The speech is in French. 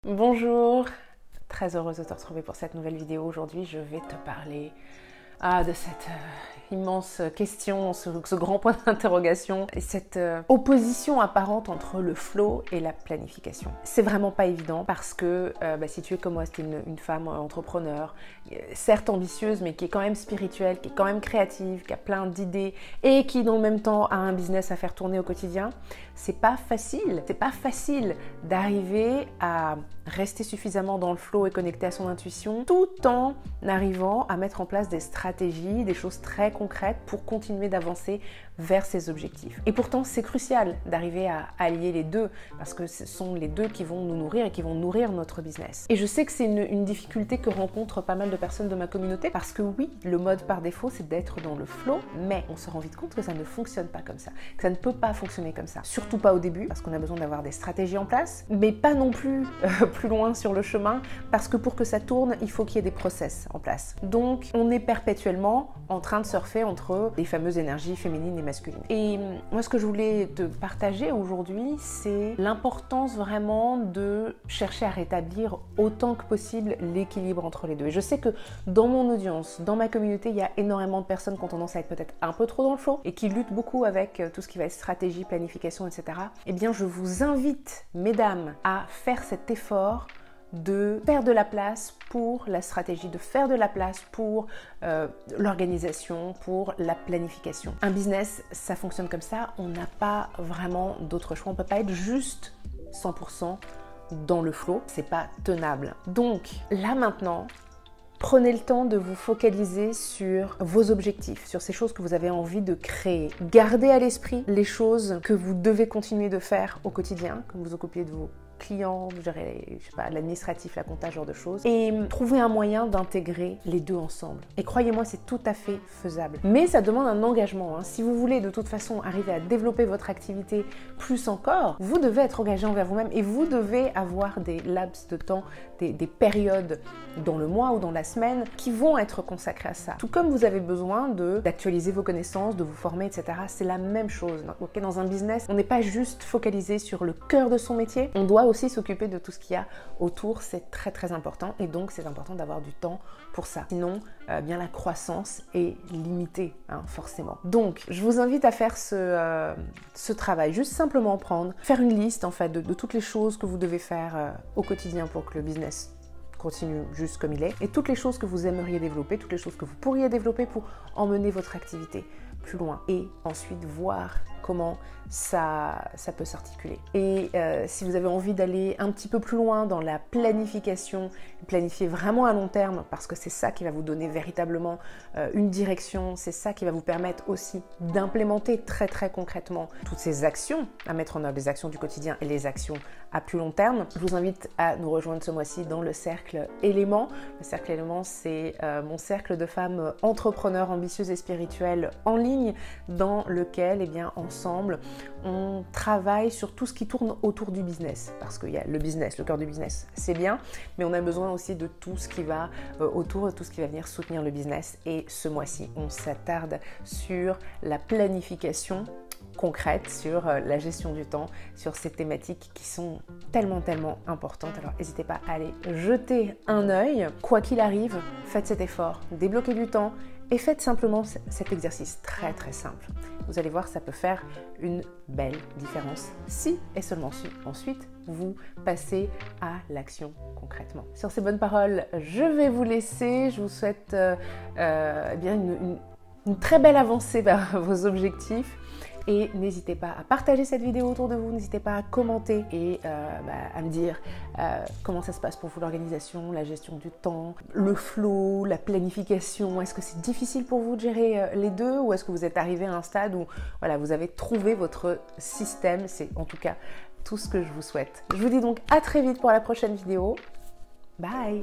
Bonjour, très heureuse de te retrouver pour cette nouvelle vidéo. Aujourd'hui, je vais te parler de cette immense question, ce grand point d'interrogation, et cette opposition apparente entre le flow et la planification. C'est vraiment pas évident parce que si tu es comme moi, c'est une femme entrepreneur, certes ambitieuse, mais qui est quand même spirituelle, qui est quand même créative, qui a plein d'idées et qui dans le même temps a un business à faire tourner au quotidien. C'est pas facile d'arriver à rester suffisamment dans le flow et connecté à son intuition tout en arrivant à mettre en place des stratégies, des choses très concrètes pour continuer d'avancer vers ses objectifs. Et pourtant, c'est crucial d'arriver à allier les deux parce que ce sont les deux qui vont nous nourrir et qui vont nourrir notre business. Et je sais que c'est une difficulté que rencontrent pas mal de personnes de ma communauté parce que oui, le mode par défaut, c'est d'être dans le flow, mais on se rend vite compte que ça ne fonctionne pas comme ça, que ça ne peut pas fonctionner comme ça. Surtout pas au début parce qu'on a besoin d'avoir des stratégies en place, mais pas non plus plus loin sur le chemin parce que pour que ça tourne, il faut qu'il y ait des process en place. Donc, on est perpétuellement en train de surfer entre les fameuses énergies féminines et masculines. Et moi, ce que je voulais te partager aujourd'hui, c'est l'importance vraiment de chercher à rétablir autant que possible l'équilibre entre les deux. Et je sais que dans mon audience, dans ma communauté, il y a énormément de personnes qui ont tendance à être peut-être un peu trop dans le flow et qui luttent beaucoup avec tout ce qui va être stratégie, planification, etc. Eh bien, je vous invite, mesdames, à faire cet effort de faire de la place pour la stratégie, de faire de la place pour l'organisation, pour la planification. Un business, ça fonctionne comme ça, on n'a pas vraiment d'autre choix, on ne peut pas être juste 100% dans le flow, c'est pas tenable. Donc là maintenant, prenez le temps de vous focaliser sur vos objectifs, sur ces choses que vous avez envie de créer. Gardez à l'esprit les choses que vous devez continuer de faire au quotidien, comme vous occupiez de vos clients, gérer, je sais pas, l'administratif, la compta, ce genre de choses, et trouver un moyen d'intégrer les deux ensemble. Et croyez-moi, c'est tout à fait faisable. Mais ça demande un engagement. Si vous voulez de toute façon arriver à développer votre activité plus encore, vous devez être engagé envers vous-même et vous devez avoir des laps de temps, des périodes dans le mois ou dans la semaine qui vont être consacrées à ça. Tout comme vous avez besoin d'actualiser vos connaissances, de vous former, etc. C'est la même chose. Okay, dans un business, on n'est pas juste focalisé sur le cœur de son métier, on doit aussi s'occuper de tout ce qu'il y a autour, c'est très très important et donc c'est important d'avoir du temps pour ça. Sinon, bien la croissance est limitée, forcément. Donc, je vous invite à faire ce travail, juste simplement faire une liste en fait de toutes les choses que vous devez faire au quotidien pour que le business continue juste comme il est et toutes les choses que vous aimeriez développer, toutes les choses que vous pourriez développer pour emmener votre activité plus loin et ensuite voir comment ça peut s'articuler. Et si vous avez envie d'aller un petit peu plus loin dans la planification, planifier vraiment à long terme parce que c'est ça qui va vous donner véritablement une direction, c'est ça qui va vous permettre aussi d'implémenter très très concrètement toutes ces actions à mettre en œuvre, les actions du quotidien et les actions à plus long terme. Je vous invite à nous rejoindre ce mois-ci dans le cercle Élément. Le cercle Élément, c'est mon cercle de femmes entrepreneurs, ambitieuses et spirituelles en ligne dans lequel, ensemble, on travaille sur tout ce qui tourne autour du business. Parce qu'il y a le business, le cœur du business, c'est bien, mais on a besoin aussi de tout ce qui va autour, de tout ce qui va venir soutenir le business. Et ce mois-ci, on s'attarde sur la planification concrète, sur la gestion du temps, sur ces thématiques qui sont tellement importantes. Alors n'hésitez pas à aller jeter un œil. Quoi qu'il arrive, faites cet effort, débloquez du temps et faites simplement cet exercice très très simple. Vous allez voir, ça peut faire une belle différence si et seulement si ensuite vous passez à l'action concrètement. Sur ces bonnes paroles, je vais vous laisser. Je vous souhaite une très belle avancée vers vos objectifs. Et n'hésitez pas à partager cette vidéo autour de vous, n'hésitez pas à commenter et à me dire comment ça se passe pour vous, l'organisation, la gestion du temps, le flow, la planification. Est-ce que c'est difficile pour vous de gérer les deux ou est-ce que vous êtes arrivé à un stade où voilà, vous avez trouvé votre système? C'est en tout cas tout ce que je vous souhaite. Je vous dis donc à très vite pour la prochaine vidéo. Bye!